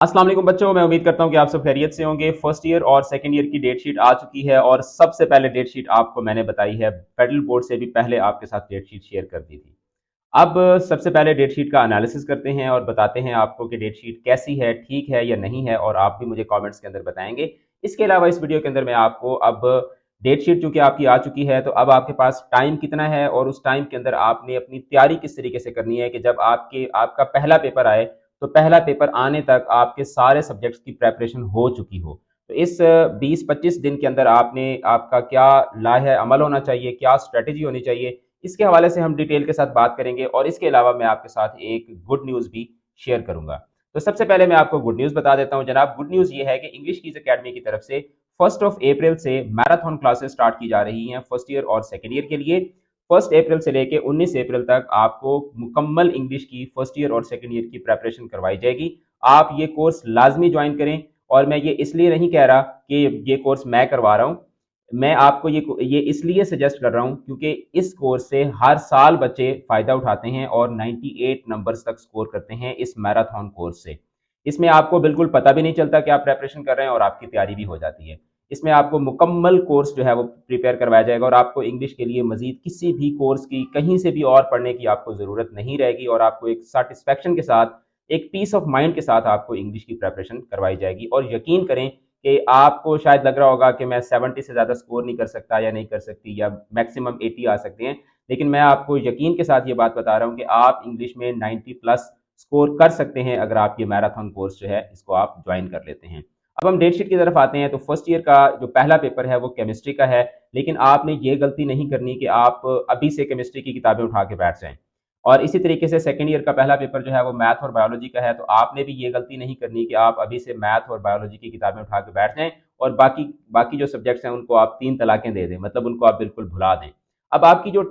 अस्सलाम वालेकुम बच्चों, मैं उम्मीद करता हूँ कि आप सब खैरियत से होंगे। फर्स्ट ईयर और सेकंड ईयर की डेट शीट आ चुकी है और सबसे पहले डेट शीट आपको मैंने बताई है, फेडरल बोर्ड से भी पहले आपके साथ डेट शीट शेयर कर दी थी। अब सबसे पहले डेट शीट का एनालिसिस करते हैं और बताते हैं आपको कि डेट शीट कैसी है, ठीक है या नहीं है, और आप भी मुझे कमेंट्स के अंदर बताएंगे। इसके अलावा इस वीडियो के अंदर मैं आपको अब डेट शीट चूंकि आपकी आ चुकी है, तो अब आपके पास टाइम कितना है और उस टाइम के अंदर आपने अपनी तैयारी किस तरीके से करनी है कि जब आपका पहला पेपर आए तो पहला पेपर आने तक आपके सारे सब्जेक्ट्स की प्रेपरेशन हो चुकी हो। तो इस 20-25 दिन के अंदर आपने आपका क्या लाहे अमल होना चाहिए, क्या स्ट्रेटेजी होनी चाहिए, इसके हवाले से हम डिटेल के साथ बात करेंगे और इसके अलावा मैं आपके साथ एक गुड न्यूज़ भी शेयर करूंगा। तो सबसे पहले मैं आपको गुड न्यूज़ बता देता हूं जनाब। गुड न्यूज़ ये है कि इंग्लिश कीज अकेडमी की तरफ से 1 अप्रैल से मैराथन क्लासेस स्टार्ट की जा रही हैं फर्स्ट ईयर और सेकेंड ईयर के लिए। 1 अप्रैल से लेके 19 अप्रैल तक आपको मुकम्मल इंग्लिश की फर्स्ट ईयर और सेकेंड ईयर की प्रेपरेशन करवाई जाएगी। आप ये कोर्स लाजमी ज्वाइन करें। और मैं ये इसलिए नहीं कह रहा कि ये कोर्स मैं करवा रहा हूँ, मैं आपको ये इसलिए सजेस्ट कर रहा हूँ क्योंकि इस कोर्स से हर साल बच्चे फायदा उठाते हैं और 98 नंबर्स तक स्कोर करते हैं इस मैराथन कोर्स से। इसमें आपको बिल्कुल पता भी नहीं चलता कि आप प्रेपरेशन कर रहे हैं और आपकी तैयारी भी हो जाती है। इसमें आपको मुकम्मल कोर्स जो है वो प्रिपेयर करवाया जाएगा और आपको इंग्लिश के लिए मजीद किसी भी कोर्स की कहीं से भी और पढ़ने की आपको ज़रूरत नहीं रहेगी और आपको एक सेटिस्फेक्शन के साथ, एक पीस ऑफ माइंड के साथ आपको इंग्लिश की प्रेपरेशन करवाई जाएगी। और यकीन करें कि आपको शायद लग रहा होगा कि मैं 70 से ज़्यादा स्कोर नहीं कर सकता या नहीं कर सकती या मैक्सिमम 80 आ सकते हैं, लेकिन मैं आपको यकीन के साथ ये बात बता रहा हूँ कि आप इंग्लिश में 90 प्लस स्कोर कर सकते हैं अगर आप ये मैराथन कोर्स जो है इसको आप ज्वाइन कर लेते हैं। अब हम डेट शीट की तरफ आते हैं। तो फर्स्ट ईयर का जो पहला पेपर है वो केमिस्ट्री का है, लेकिन आपने ये गलती नहीं करनी कि आप अभी से केमिस्ट्री की किताबें उठा के बैठ जाएं। और इसी तरीके से सेकंड ईयर का पहला पेपर जो है वो मैथ और बायोलॉजी का है, तो आपने भी ये गलती नहीं करनी कि आप अभी से मैथ और बायोलॉजी की किताबें उठा के बैठ जाएं और बाकी बाकी जो सब्जेक्ट्स हैं उनको आप 3 तलाकें दे दें, मतलब उनको आप बिल्कुल भुला दें। अब आपकी जो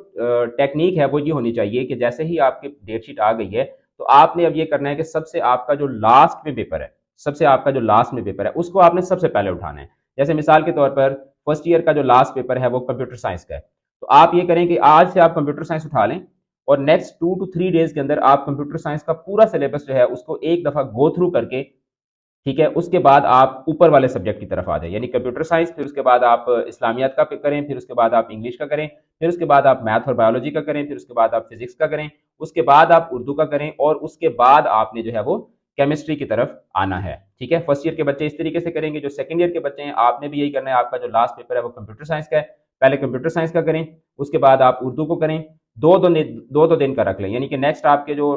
टेक्निक है वो ये होनी चाहिए कि जैसे ही आपकी डेट शीट आ गई है, तो आपने अब ये करना है कि सबसे आपका जो लास्ट में पेपर है, सबसे आपका जो लास्ट में पेपर है उसको आपने सबसे पहले उठाना है। जैसे मिसाल के तौर पर फर्स्ट ईयर का जो लास्ट पेपर है वो कंप्यूटर साइंस का है, तो आप ये करें कि आज से आप कंप्यूटर साइंस उठा लें और नेक्स्ट 2 to 3 डेज के अंदर आप कंप्यूटर साइंस का पूरा सिलेबस जो है उसको एक दफा गो थ्रू करके, ठीक है, उसके बाद आप ऊपर वाले सब्जेक्ट की तरफ आ जाए, यानी कंप्यूटर साइंस, फिर उसके बाद आप इस्लामियात का करें, फिर उसके बाद आप इंग्लिश का करें, फिर उसके बाद आप मैथ और बायोलॉजी का करें, फिर उसके बाद आप फिजिक्स का करें, उसके बाद आप उर्दू का करें और उसके बाद आपने जो है वो केमिस्ट्री की तरफ आना है। ठीक है, फर्स्ट ईयर के बच्चे इस तरीके से करेंगे। जो सेकंड ईयर के बच्चे हैं आपने भी यही करना है। आपका जो लास्ट पेपर है वो कंप्यूटर साइंस का है, पहले कंप्यूटर साइंस का करें, उसके बाद आप उर्दू को करें। दो दो दिन का रख लें, यानी कि नेक्स्ट आपके जो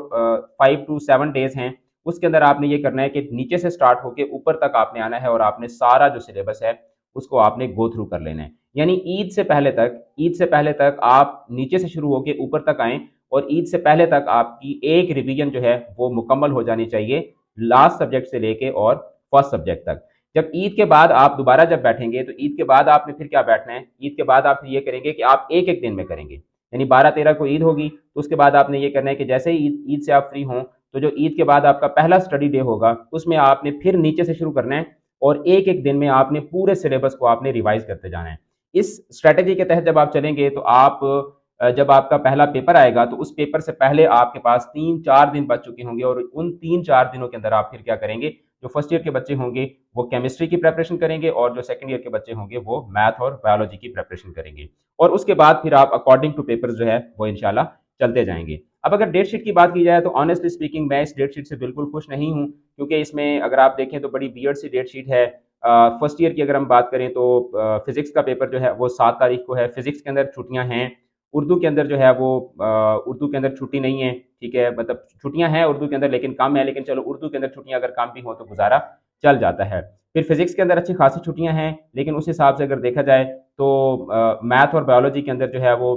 5 to 7 डेज हैं उसके अंदर आपने ये करना है कि नीचे से स्टार्ट होकर ऊपर तक आपने आना है और आपने सारा जो सिलेबस है उसको आपने गो थ्रू कर लेना है। यानी ईद से पहले तक आप नीचे से शुरू होकर ऊपर तक आएं और ईद से पहले तक आपकी एक रिवीजन जो है वो मुकम्मल हो जानी चाहिए, लास्ट सब्जेक्ट से लेके और फर्स्ट सब्जेक्ट तक। जब ईद के बाद आप दोबारा जब बैठेंगे तो ईद के बाद आपने फिर क्या बैठना है, ईद के बाद आप ये करेंगे कि आप एक एक दिन में करेंगे। यानी 12-13 को ईद होगी तो उसके बाद आपने ये करना है कि जैसे ही ईद ईद से आप फ्री हों, तो जो ईद के बाद आपका पहला स्टडी डे होगा उसमें आपने फिर नीचे से शुरू करना है और एक एक दिन में आपने पूरे सिलेबस को आपने रिवाइज करते जाना है। इस स्ट्रेटेजी के तहत जब आप चलेंगे तो आप जब आपका पहला पेपर आएगा तो उस पेपर से पहले आपके पास 3-4 दिन बच चुके होंगे और उन 3-4 दिनों के अंदर आप फिर क्या करेंगे, जो फर्स्ट ईयर के बच्चे होंगे वो केमिस्ट्री की प्रेपरेशन करेंगे और जो सेकंड ईयर के बच्चे होंगे वो मैथ और बायोलॉजी की प्रेपरेशन करेंगे। और उसके बाद फिर आप अकॉर्डिंग टू पेपर जो है वो इंशाल्लाह चलते जाएंगे। अब अगर डेट शीट की बात की जाए तो ऑनेस्टली स्पीकिंग मैं इस डेट शीट से बिल्कुल खुश नहीं हूँ, क्योंकि इसमें अगर आप देखें तो बड़ी वियर्ड सी डेट शीट है। फर्स्ट ईयर की अगर हम बात करें तो फिजिक्स का पेपर जो है वो 7 तारीख को है। फिजिक्स के अंदर छुट्टियां हैं, उर्दू के अंदर जो है वो उर्दू के अंदर छुट्टी नहीं है। ठीक है, मतलब छुट्टियां हैं उर्दू के अंदर लेकिन कम है, लेकिन चलो उर्दू के अंदर छुट्टियां अगर कम भी हो तो गुजारा चल जाता है। फिर फिजिक्स के अंदर अच्छी खासी छुट्टियां हैं, लेकिन उस हिसाब से अगर देखा जाए तो मैथ और बायोलॉजी के अंदर जो है वो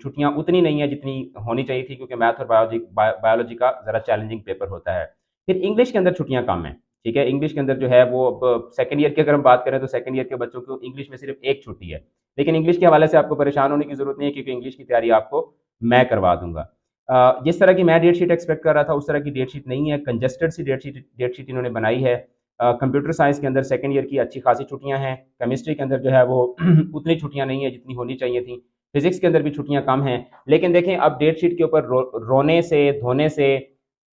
छुट्टियां उतनी नहीं है जितनी होनी चाहिए थी, क्योंकि मैथ और बायोलॉजी का ज़रा चैलेंजिंग पेपर होता है। फिर इंग्लिश के अंदर छुट्टियां कम हैं। ठीक है, इंग्लिश के अंदर जो है वो अब सेकंड ईयर की अगर हम बात करें तो सेकंड ईयर के बच्चों को इंग्लिश में सिर्फ एक छुट्टी है, लेकिन इंग्लिश के हवाले से आपको परेशान होने की जरूरत नहीं है क्योंकि इंग्लिश की तैयारी आपको मैं करवा दूंगा। जिस तरह की मैं डेट शीट एक्सपेक्ट कर रहा था उस तरह की डेट शीट नहीं है, कंजेस्टेड सी डेट शीट इन्होंने बनाई है। कंप्यूटर साइंस के अंदर सेकंड ईयर की अच्छी खासी छुट्टियां हैं, केमिस्ट्री के अंदर जो है वो उतनी छुट्टियां नहीं है जितनी होनी चाहिए थी, फिजिक्स के अंदर भी छुट्टियां कम हैं। लेकिन देखें अब डेट शीट के ऊपर रोने से धोने से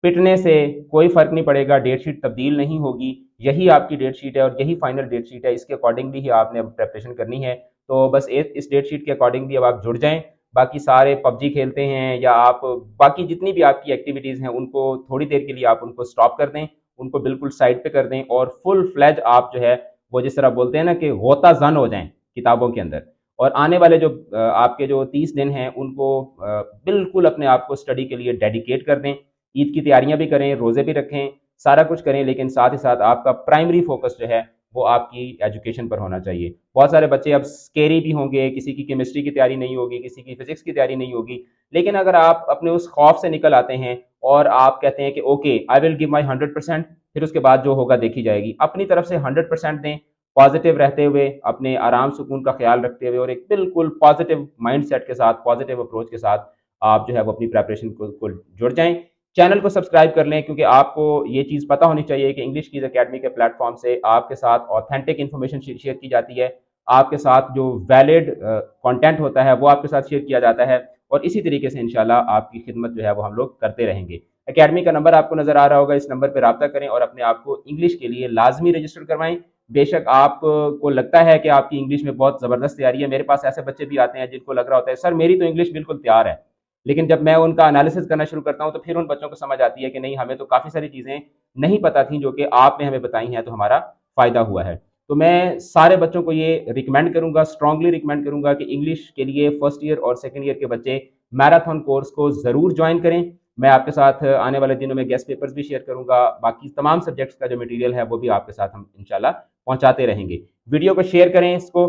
पिटने से कोई फ़र्क नहीं पड़ेगा, डेट शीट तब्दील नहीं होगी, यही आपकी डेट शीट है और यही फाइनल डेट शीट है, इसके अकॉर्डिंगली ही आपने अब प्रिपरेशन करनी है। तो बस इस डेट शीट के अकॉर्डिंगली अब आप जुड़ जाएँ, बाकी सारे पबजी खेलते हैं या आप बाकी जितनी भी आपकी एक्टिविटीज़ हैं, उनको थोड़ी देर के लिए आप उनको स्टॉप कर दें, उनको बिल्कुल साइड पे कर दें और फुल फ्लेज आप जो है, वो जिस तरह बोलते हैं ना कि गोता-ज़न हो जाएँ किताबों के अंदर। और आने वाले जो आपके जो 30 दिन हैं, उनको बिल्कुल अपने आप को स्टडी के लिए डेडिकेट कर दें। ईद की तैयारियां भी करें, रोज़े भी रखें, सारा कुछ करें, लेकिन साथ ही साथ आपका प्राइमरी फोकस जो है वो आपकी एजुकेशन पर होना चाहिए। बहुत सारे बच्चे अब स्केरी भी होंगे, किसी की केमिस्ट्री की तैयारी नहीं होगी, किसी की फिजिक्स की तैयारी नहीं होगी, लेकिन अगर आप अपने उस खौफ से निकल आते हैं और आप कहते हैं कि okay I will give my 100%, फिर उसके बाद जो होगा देखी जाएगी, अपनी तरफ से 100% दें, पॉजिटिव रहते हुए, अपने आराम सुकून का ख्याल रखते हुए और एक बिल्कुल पॉजिटिव माइंड सेट के साथ, पॉजिटिव अप्रोच के साथ आप जो है वो अपनी प्रेपरेशन को जुड़ जाएं। चैनल को सब्सक्राइब कर लें, क्योंकि आपको ये चीज़ पता होनी चाहिए कि इंग्लिश कीज अकेडमी के प्लेटफॉर्म से आपके साथ ऑथेंटिक इन्फॉर्मेशन शेयर की जाती है, आपके साथ जो वैलिड कंटेंट होता है वो आपके साथ शेयर किया जाता है, और इसी तरीके से इंशाल्लाह आपकी खिदमत जो है वो हम लोग करते रहेंगे। अकेडमी का नंबर आपको नजर आ रहा होगा, इस नंबर पर रब्ता करें और अपने आप को इंग्लिश के लिए लाजमी रजिस्टर करवाएं। बेशक आपको लगता है कि आपकी इंग्लिश में बहुत ज़बरदस्त तैयारी है, मेरे पास ऐसे बच्चे भी आते हैं जिनको लग रहा होता है सर मेरी तो इंग्लिश बिल्कुल तैयार है, लेकिन जब मैं उनका एनालिसिस करना शुरू करता हूं तो फिर उन बच्चों को समझ आती है कि नहीं, हमें तो काफ़ी सारी चीज़ें नहीं पता थी जो कि आपने हमें बताई हैं, तो हमारा फ़ायदा हुआ है। तो मैं सारे बच्चों को ये रिकमेंड करूंगा, स्ट्रांगली रिकमेंड करूंगा कि इंग्लिश के लिए फर्स्ट ईयर और सेकेंड ईयर के बच्चे मैराथन कोर्स को ज़रूर ज्वाइन करें। मैं आपके साथ आने वाले दिनों में गेस्ट पेपर्स भी शेयर करूंगा, बाकी तमाम सब्जेक्ट्स का जो मटेरियल है वो भी आपके साथ हम इंशाल्लाह पहुंचाते रहेंगे। वीडियो को शेयर करें, इसको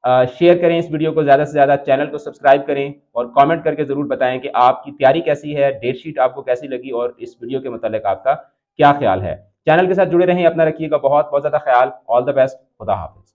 शेयर करें इस वीडियो को ज़्यादा से ज़्यादा, चैनल को सब्सक्राइब करें और कमेंट करके ज़रूर बताएं कि आपकी तैयारी कैसी है, डेट शीट आपको कैसी लगी और इस वीडियो के मतलब आपका क्या ख्याल है। चैनल के साथ जुड़े रहें, अपना रखिएगा बहुत बहुत ज़्यादा ख्याल। ऑल द बेस्ट, खुदा हाफिज़।